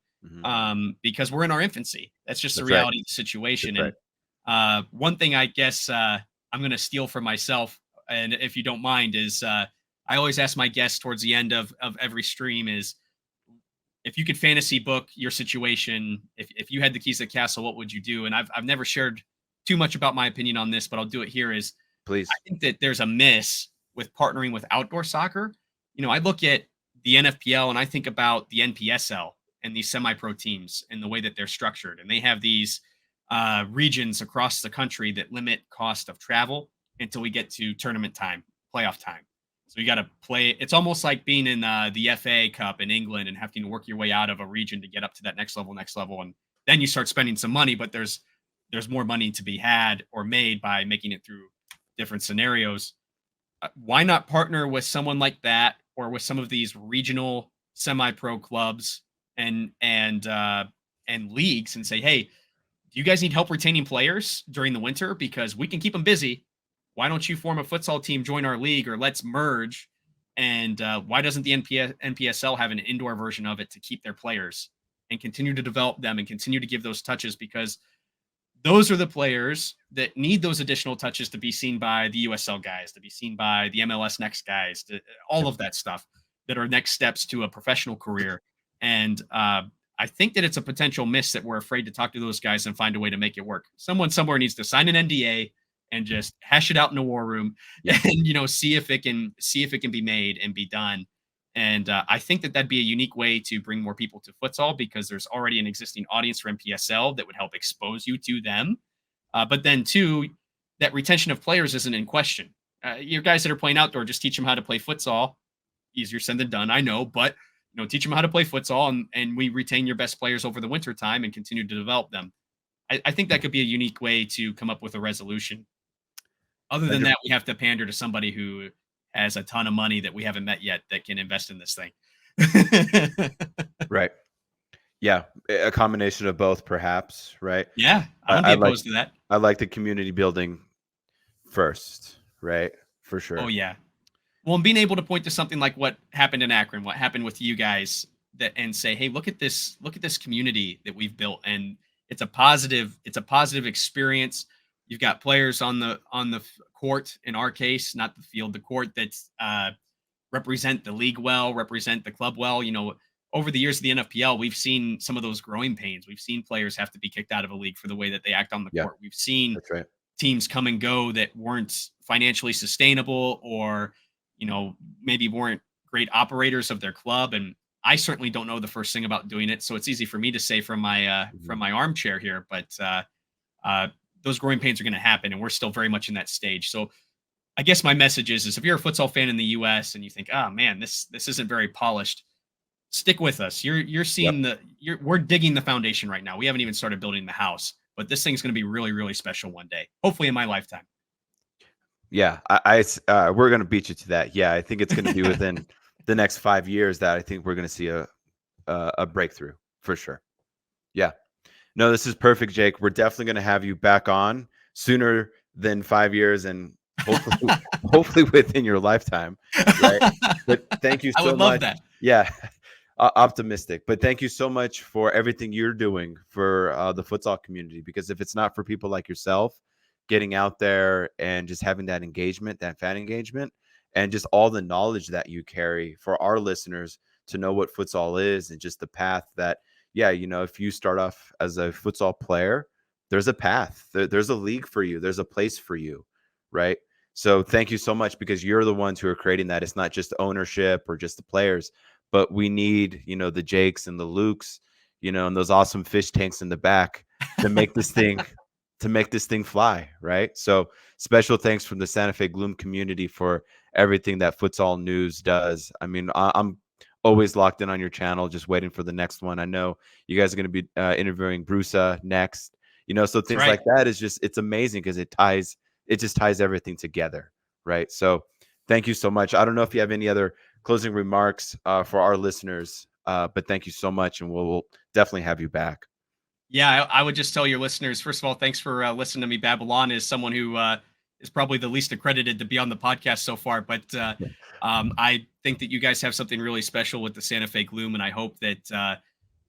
because we're in our infancy. That's just the reality of the situation. That's and one thing I guess I'm going to steal from myself, and if you don't mind, is I always ask my guests towards the end of every stream is, if you could fantasy book your situation, if you had the keys to the castle, what would you do? And I've never shared too much about my opinion on this, but I'll do it here. Is please. I think that there's a miss with partnering with outdoor soccer. I look at the NFPL and I think about the NPSL and these semi-pro teams and the way that they're structured. And they have these regions across the country that limit cost of travel until we get to tournament time, playoff time. So you got to play. It's almost like being in the FA Cup in England and having to work your way out of a region to get up to that next level. And then you start spending some money, but there's more money to be had or made by making it through different scenarios. Why not partner with someone like that or with some of these regional semi-pro clubs and leagues and say, hey, do you guys need help retaining players during the winter? Because we can keep them busy. Why don't you form a futsal team, join our league, or let's merge? And why doesn't the NPSL have an indoor version of it to keep their players and continue to develop them and continue to give those touches? Because those are the players that need those additional touches to be seen by the USL guys, to be seen by the MLS Next guys, all of that stuff that are next steps to a professional career. And I think that it's a potential miss that we're afraid to talk to those guys and find a way to make it work. Someone somewhere needs to sign an NDA and just hash it out in a war room and, see if it can be made and be done. And I think that that'd be a unique way to bring more people to futsal, because there's already an existing audience for NPSL that would help expose you to them. But then too, that retention of players isn't in question. Your guys that are playing outdoor, just teach them how to play futsal. Easier said than done, I know, but teach them how to play futsal, and we retain your best players over the winter time and continue to develop them. I think that could be a unique way to come up with a resolution. Other than that, we have to pander to somebody who has a ton of money that we haven't met yet that can invest in this thing. Right. Yeah. A combination of both, perhaps. Right. Yeah. I don't be opposed to that. I like the community building first. Right. For sure. Oh, yeah. Well, and being able to point to something like what happened in Akron, what happened with you guys, and say, hey, look at this community that we've built. And it's a positive experience. You've got players on the court, in our case, not the field, the court, that's represent the league well, represent the club well. Over the years of the NFPL, we've seen some of those growing pains. We've seen players have to be kicked out of a league for the way that they act on the court. We've seen teams come and go that weren't financially sustainable, or maybe weren't great operators of their club. And I certainly don't know the first thing about doing it, so it's easy for me to say from my armchair here. But those growing pains are going to happen, and we're still very much in that stage. So I guess my message is if you're a futsal fan in the US and you think, oh man, this isn't very polished, stick with us. You're seeing we're digging the foundation right now. We haven't even started building the house, but this thing's going to be really, really special one day, hopefully in my lifetime. Yeah. We're going to beat you to that. Yeah. I think it's going to be within the next 5 years that I think we're going to see a breakthrough for sure. Yeah. No, this is perfect, Jake. We're definitely going to have you back on sooner than 5 years, and hopefully within your lifetime. Right? But thank you so much. I would love that. Yeah, optimistic. But thank you so much for everything you're doing for the futsal community. Because if it's not for people like yourself getting out there and just having that engagement, that fan engagement, and just all the knowledge that you carry for our listeners to know what futsal is, and just the path that, if you start off as a futsal player, there's a path, there's a league for you, there's a place for you, right? So thank you so much, because you're the ones who are creating that. It's not just ownership or just the players, but we need, the Jakes and the Lukes, and those awesome fish tanks in the back to make this thing fly, right? So special thanks from the Santa Fe Gloom community for everything that Futsal News does. I mean, I'm always locked in on your channel, just waiting for the next one. I know you guys are going to be interviewing Brusa next. So things like that is just, it's amazing because it just ties everything together, right? So thank you so much. I don't know if you have any other closing remarks for our listeners, but thank you so much, and we'll definitely have you back. Yeah, I would just tell your listeners, first of all, thanks for listening to me babble on as someone who is probably the least accredited to be on the podcast so far. But I think that you guys have something really special with the Santa Fe Gloom, and I hope that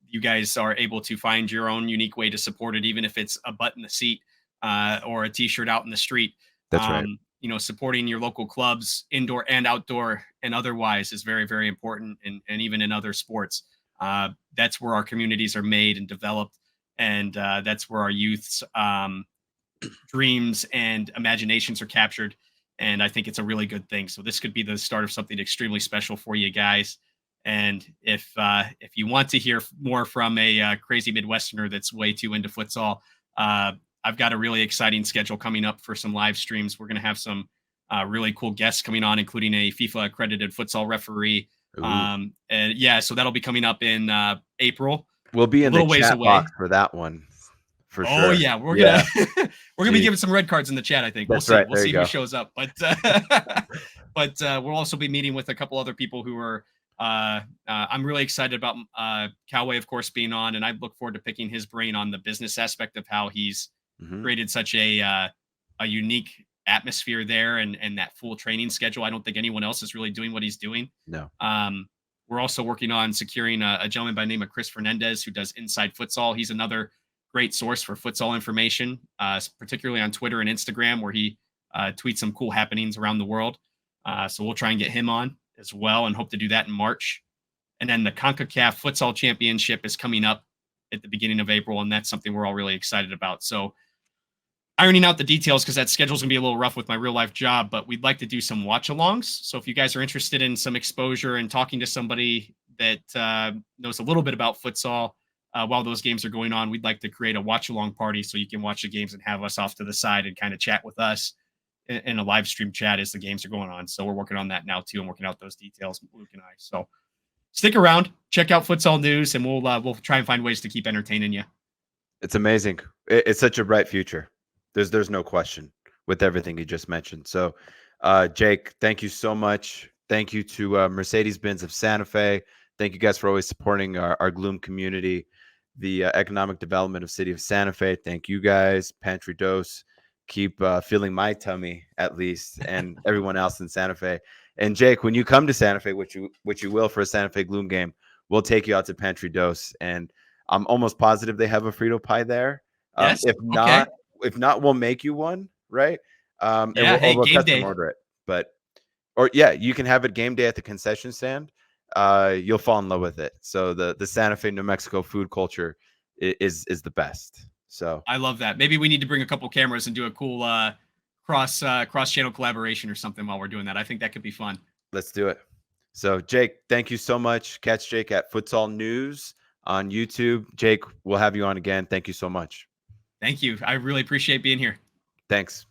you guys are able to find your own unique way to support it, even if it's a butt in the seat or a T-shirt out in the street. That's right. Supporting your local clubs, indoor and outdoor and otherwise, is very, very important, and even in other sports. That's where our communities are made and developed. And that's where our youth's dreams and imaginations are captured. And I think it's a really good thing. So this could be the start of something extremely special for you guys. And if you want to hear more from a crazy Midwesterner that's way too into futsal, I've got a really exciting schedule coming up for some live streams. We're going to have some really cool guests coming on, including a FIFA accredited futsal referee. And yeah, so that'll be coming up in April. We'll be in the chat box for that one, for sure. Oh yeah, we're gonna be giving some red cards in the chat. I think That's we'll see. Right. We'll see who shows up. But we'll also be meeting with a couple other people who are. I'm really excited about Cowway, of course, being on, and I look forward to picking his brain on the business aspect of how he's created such a unique atmosphere there, and that full training schedule. I don't think anyone else is really doing what he's doing. No. We're also working on securing a gentleman by the name of Chris Fernandez, who does Inside Futsal. He's another great source for futsal information, particularly on Twitter and Instagram, where he tweets some cool happenings around the world. So we'll try and get him on as well, and hope to do that in March. And then the CONCACAF Futsal Championship is coming up at the beginning of April, and that's something we're all really excited about. So ironing out the details, because that schedule's gonna be a little rough with my real life job, but we'd like to do some watch alongs. So if you guys are interested in some exposure and talking to somebody that knows a little bit about futsal while those games are going on, we'd like to create a watch along party so you can watch the games and have us off to the side and kind of chat with us in a live stream chat as the games are going on. So we're working on that now too, and working out those details, Luke and I. So stick around, check out Futsal News, and we'll try and find ways to keep entertaining you. It's amazing. It's such a bright future. There's no question with everything you just mentioned. So, Jake, thank you so much. Thank you to Mercedes-Benz of Santa Fe. Thank you guys for always supporting our Gloom community, the economic development of City of Santa Fe. Thank you guys. Pantry Dose. Keep filling my tummy, at least, and everyone else in Santa Fe. And Jake, when you come to Santa Fe, which you will for a Santa Fe Gloom game, we'll take you out to Pantry Dose. And I'm almost positive they have a Frito pie there. Yes. If not, we'll make you one, right? And we'll game day. Order it. You can have it game day at the concession stand. You'll fall in love with it. So the Santa Fe, New Mexico food culture is the best. So I love that. Maybe we need to bring a couple cameras and do a cool cross channel collaboration or something while we're doing that. I think that could be fun. Let's do it. So Jake, thank you so much. Catch Jake at Futsal News on YouTube. Jake, we'll have you on again. Thank you so much. Thank you. I really appreciate being here. Thanks.